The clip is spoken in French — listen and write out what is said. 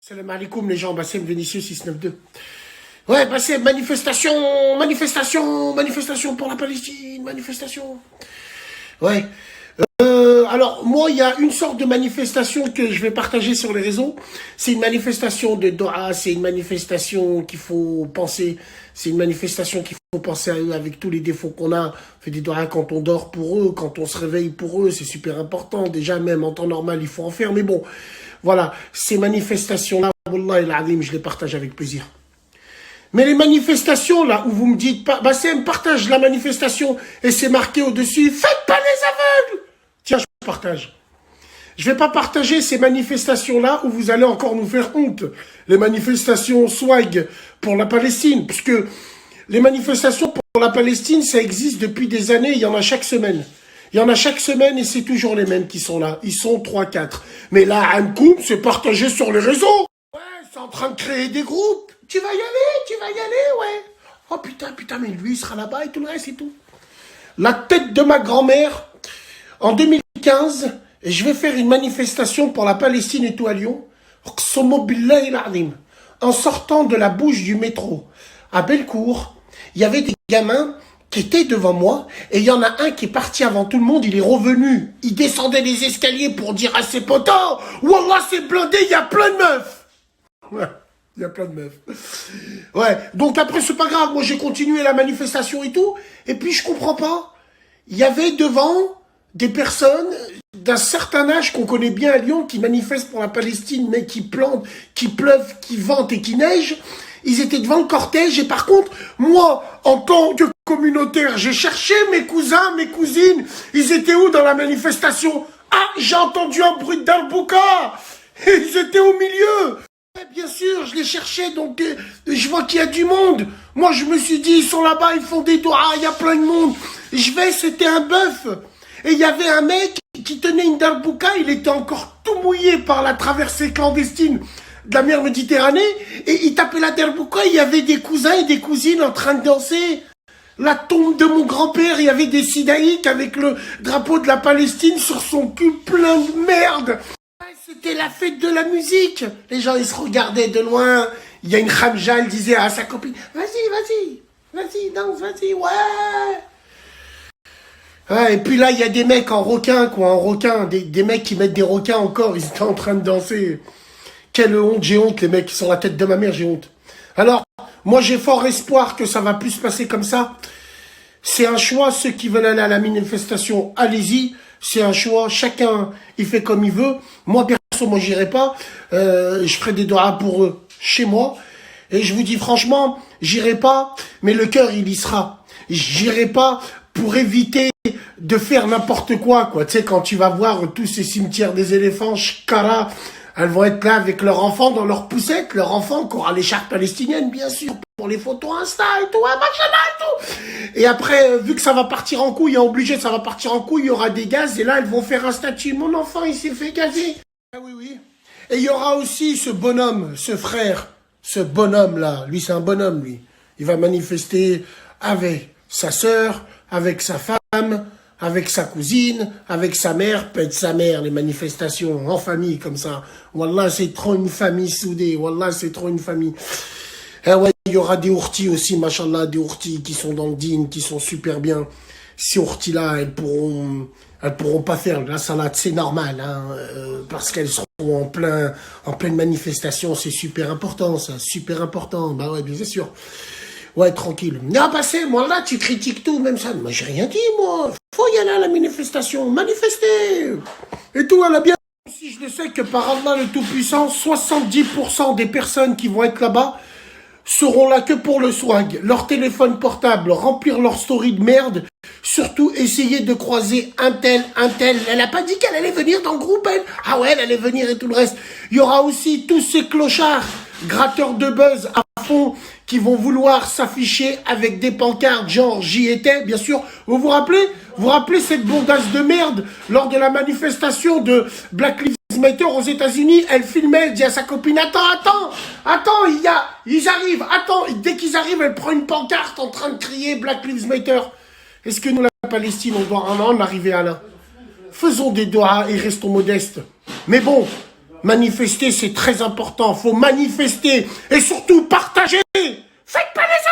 Salam alaikum les gens, Bassem Vénitieux 692. Ouais, Bassem, manifestation pour la Palestine, manifestation. Ouais. Alors, moi, il y a une sorte de manifestation que je vais partager sur les réseaux. C'est une manifestation de Doha, c'est une manifestation qu'il faut penser, c'est une manifestation qu'il faut penser à eux avec tous les défauts qu'on a. On fait des Doha quand on dort pour eux, quand on se réveille pour eux, c'est super important. Déjà, même en temps normal, il faut en faire. Mais bon, voilà, ces manifestations-là, Wallah el Adim, je les partage avec plaisir. Mais les manifestations, là, où vous me dites, Bassem, partage la manifestation, et c'est marqué au-dessus, faites pas les aveugles! Tiens, je partage. Je vais pas partager ces manifestations-là où vous allez encore nous faire honte. Les manifestations swag pour la Palestine, puisque les manifestations pour la Palestine, ça existe depuis des années, il y en a chaque semaine. Il y en a chaque semaine et c'est toujours les mêmes qui sont là. Ils sont 3-4. Mais là, Ankoum, c'est partagé sur les réseaux. Ouais, c'est en train de créer des groupes. Tu vas y aller, ouais. Oh putain, mais lui, il sera là-bas et tout le reste et tout. La tête de ma grand-mère, en 2015, je vais faire une manifestation pour la Palestine et tout à Lyon. En sortant de la bouche du métro à Bellecour, il y avait des gamins qui étaient devant moi, et il y en a un qui est parti avant tout le monde, il est revenu. Il descendait les escaliers pour dire à ses potos, Wallah, c'est blindé, il y a plein de meufs. Ouais. Il y a plein de meufs. Ouais, donc après, c'est pas grave. Moi, j'ai continué la manifestation et tout. Et puis, je comprends pas. Il y avait devant des personnes d'un certain âge qu'on connaît bien à Lyon qui manifestent pour la Palestine, mais qui plantent, qui pleuvent, qui ventent et qui neigent. Ils étaient devant le cortège. Et par contre, moi, en tant que communautaire, j'ai cherché mes cousins, mes cousines. Ils étaient où dans la manifestation? Ah, j'ai entendu un bruit d'Arbouka. Ils étaient au milieu. Bien sûr, je les cherchais, donc je vois qu'il y a du monde. Moi, je me suis dit, ils sont là-bas, ils font des doigts, il y a plein de monde. Je vais, c'était un bœuf. Et il y avait un mec qui tenait une darbouka, il était encore tout mouillé par la traversée clandestine de la mer Méditerranée. Et il tapait la darbouka, il y avait des cousins et des cousines en train de danser. La tombe de mon grand-père, il y avait des sidaïques avec le drapeau de la Palestine sur son cul plein de merde. C'était la fête de la musique. Les gens, ils se regardaient de loin. Il y a une khamja, elle disait à sa copine, vas-y, danse, vas-y, ouais. Ouais, et puis là, il y a des mecs en requin, des mecs qui mettent des requins encore, ils étaient en train de danser. Quelle honte, j'ai honte, les mecs qui sont la tête de ma mère, j'ai honte. Alors, moi, j'ai fort espoir que ça va plus se passer comme ça. C'est un choix, ceux qui veulent aller à la manifestation, allez-y. C'est un choix, chacun, il fait comme il veut. Moi, perso, moi, j'irai pas. Je ferai des doigts pour eux chez moi. Et je vous dis franchement, j'irai pas, mais le cœur, il y sera. J'irai pas pour éviter de faire n'importe quoi. Tu sais, quand tu vas voir tous ces cimetières des éléphants, Shkara, elles vont être là avec leurs enfants dans leur poussette, leurs enfants qui aura l'écharpe palestinienne, bien sûr, pour les photos Insta et tout, hein, machallah et tout. Et après, vu que ça va partir en couille, obligé, ça va partir en couille, il y aura des gaz, et là, elles vont faire un statut. Mon enfant, il s'est fait gazer. Ah oui. Et il y aura aussi ce bonhomme, ce frère, ce bonhomme-là. Lui, c'est un bonhomme, lui. Il va manifester avec sa sœur, avec sa femme, avec sa cousine, avec sa mère, pète sa mère, les manifestations en famille comme ça. Wallah, c'est trop une famille soudée. Wallah, c'est trop une famille. Eh ouais, il y aura des ourtis aussi, machallah, des ourtis qui sont dans le digne, qui sont super bien. Ces ourtis-là, elles pourront pas faire la salade, c'est normal, hein, parce qu'elles seront en pleine manifestation, c'est super important, ça, super important. Bah ouais, bien sûr. Ouais, tranquille. Non, passez, moi là, tu critiques tout, même ça. Moi, j'ai rien dit, moi. Faut y aller à la manifestation, manifester. Et tout, elle a bien. Si je le sais que par Allah le Tout-Puissant, 70% des personnes qui vont être là-bas seront là que pour le swag, leur téléphone portable, remplir leur story de merde, surtout essayer de croiser un tel. Elle a pas dit qu'elle allait venir dans le groupe, elle. Ah ouais, elle allait venir et tout le reste. Il y aura aussi tous ces clochards, gratteurs de buzz à fond, qui vont vouloir s'afficher avec des pancartes genre j'y étais, bien sûr. Vous vous rappelez? Vous rappelez cette bondasse de merde lors de la manifestation de Black Lives Matter aux États-Unis? Elle filmait, elle dit à sa copine, attends, ils arrivent, attends. Dès qu'ils arrivent, elle prend une pancarte en train de crier Black Lives Matter. Est-ce que nous, la Palestine, on doit en arriver à là? Faisons des doigts et restons modestes. Mais bon, Manifester, c'est très important. Faut manifester et surtout partager. Faites pas les